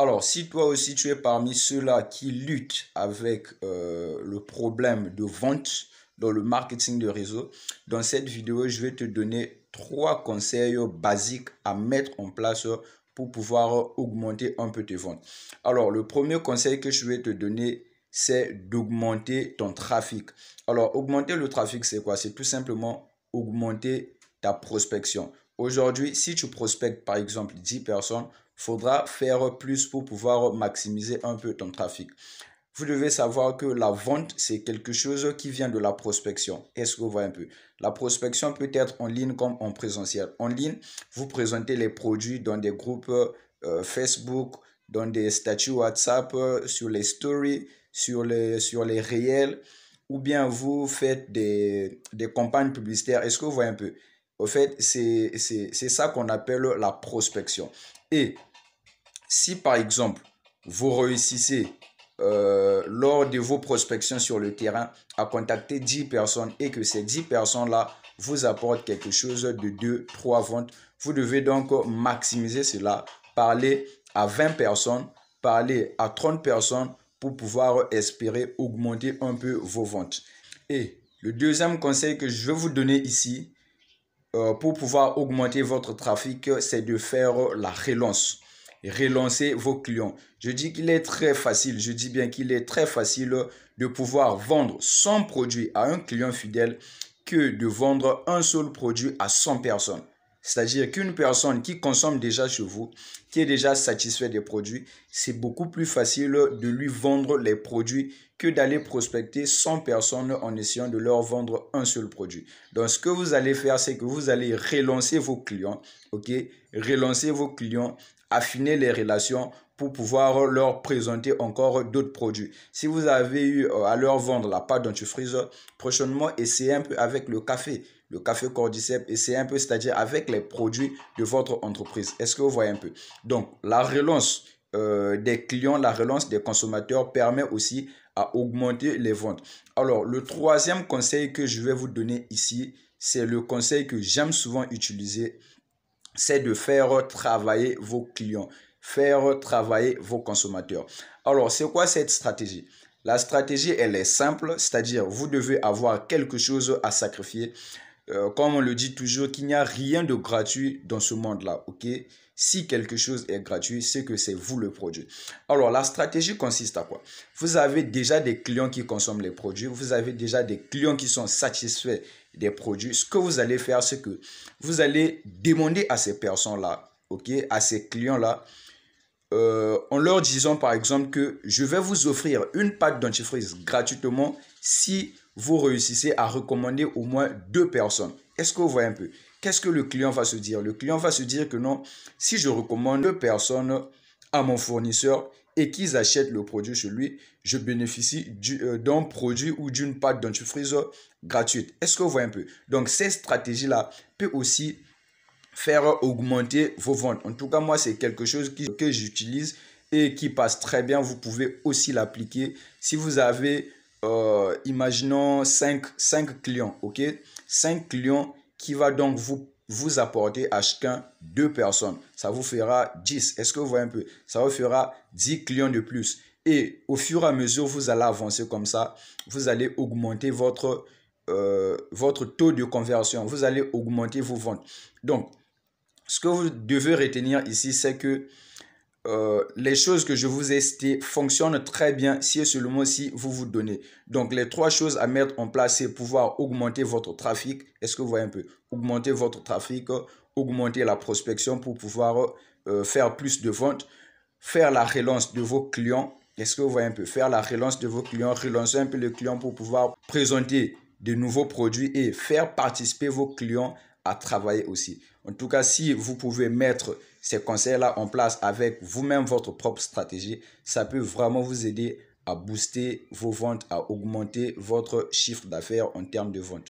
Alors, si toi aussi tu es parmi ceux-là qui luttent avec le problème de vente dans le marketing de réseau, dans cette vidéo, je vais te donner 3 conseils basiques à mettre en place pour pouvoir augmenter un peu tes ventes. Alors, le premier conseil que je vais te donner, c'est d'augmenter ton trafic. Alors, augmenter le trafic, c'est quoi? C'est tout simplement augmenter ta prospection. Aujourd'hui, si tu prospectes par exemple 10 personnes, il faudra faire plus pour pouvoir maximiser un peu ton trafic. Vous devez savoir que la vente, c'est quelque chose qui vient de la prospection. Est-ce que vous voyez un peu? La prospection peut être en ligne comme en présentiel. En ligne, vous présentez les produits dans des groupes Facebook, dans des statuts WhatsApp, sur les stories, sur les réels, ou bien vous faites des campagnes publicitaires. Est-ce que vous voyez un peu? Au fait, c'est ça qu'on appelle la prospection. Et si par exemple, vous réussissez lors de vos prospections sur le terrain à contacter 10 personnes et que ces 10 personnes-là vous apportent quelque chose de 2, 3 ventes, vous devez donc maximiser cela, parler à 20 personnes, parler à 30 personnes pour pouvoir espérer augmenter un peu vos ventes. Et le deuxième conseil que je vais vous donner ici, pour pouvoir augmenter votre trafic, c'est de faire la relance. Relancer vos clients. Je dis qu'il est très facile, je dis bien qu'il est très facile de pouvoir vendre 100 produits à un client fidèle que de vendre un seul produit à 100 personnes. C'est-à-dire qu'une personne qui consomme déjà chez vous, qui est déjà satisfait des produits, c'est beaucoup plus facile de lui vendre les produits que d'aller prospecter 100 personnes en essayant de leur vendre un seul produit. Donc, ce que vous allez faire, c'est que vous allez relancer vos clients, ok? Relancer vos clients, affiner les relations pour pouvoir leur présenter encore d'autres produits. Si vous avez eu à leur vendre la pâte dentifrice, prochainement, essayez un peu avec le café Cordyceps, essayez un peu, c'est-à-dire avec les produits de votre entreprise. Est-ce que vous voyez un peu? Donc, la relance des clients, la relance des consommateurs permet aussi à augmenter les ventes. Alors, le troisième conseil que je vais vous donner ici, c'est le conseil que j'aime souvent utiliser, c'est de faire travailler vos clients, faire travailler vos consommateurs. Alors, c'est quoi cette stratégie? La stratégie, elle est simple, c'est-à-dire vous devez avoir quelque chose à sacrifier. Comme on le dit toujours, qu'il n'y a rien de gratuit dans ce monde-là, ok? Si quelque chose est gratuit, c'est que c'est vous le produit. Alors, la stratégie consiste à quoi? Vous avez déjà des clients qui consomment les produits, vous avez déjà des clients qui sont satisfaits des produits. Ce que vous allez faire, c'est que vous allez demander à ces personnes-là, ok, à ces clients-là, en leur disant par exemple que je vais vous offrir une pâte dentifrice gratuitement si vous réussissez à recommander au moins 2 personnes. Est-ce que vous voyez un peu? Qu'est-ce que le client va se dire? Le client va se dire que non, si je recommande 2 personnes à mon fournisseur et qu'ils achètent le produit chez lui, je bénéficie d'un produit ou d'une pâte dentifrice gratuite. Est-ce que vous voyez un peu? Donc, cette stratégie-là peut aussi faire augmenter vos ventes. En tout cas, moi, c'est quelque chose que j'utilise et qui passe très bien. Vous pouvez aussi l'appliquer si vous avez, imaginons, 5 clients, ok? 5 clients qui va donc vous apporter à chacun 2 personnes. Ça vous fera 10. Est-ce que vous voyez un peu? Ça vous fera 10 clients de plus. Et au fur et à mesure, vous allez avancer comme ça. Vous allez augmenter votre taux de conversion. Vous allez augmenter vos ventes. Donc, ce que vous devez retenir ici, c'est que les choses que je vous ai citées fonctionnent très bien si et seulement si vous vous donnez. Donc, les 3 choses à mettre en place, c'est pouvoir augmenter votre trafic. Est-ce que vous voyez un peu? Augmenter votre trafic, augmenter la prospection pour pouvoir faire plus de ventes, faire la relance de vos clients. Est-ce que vous voyez un peu? Faire la relance de vos clients, relancer un peu les clients pour pouvoir présenter de nouveaux produits et faire participer vos clients à travailler aussi. En tout cas, si vous pouvez mettre ces conseils-là en place avec vous-même votre propre stratégie, ça peut vraiment vous aider à booster vos ventes, à augmenter votre chiffre d'affaires en termes de vente.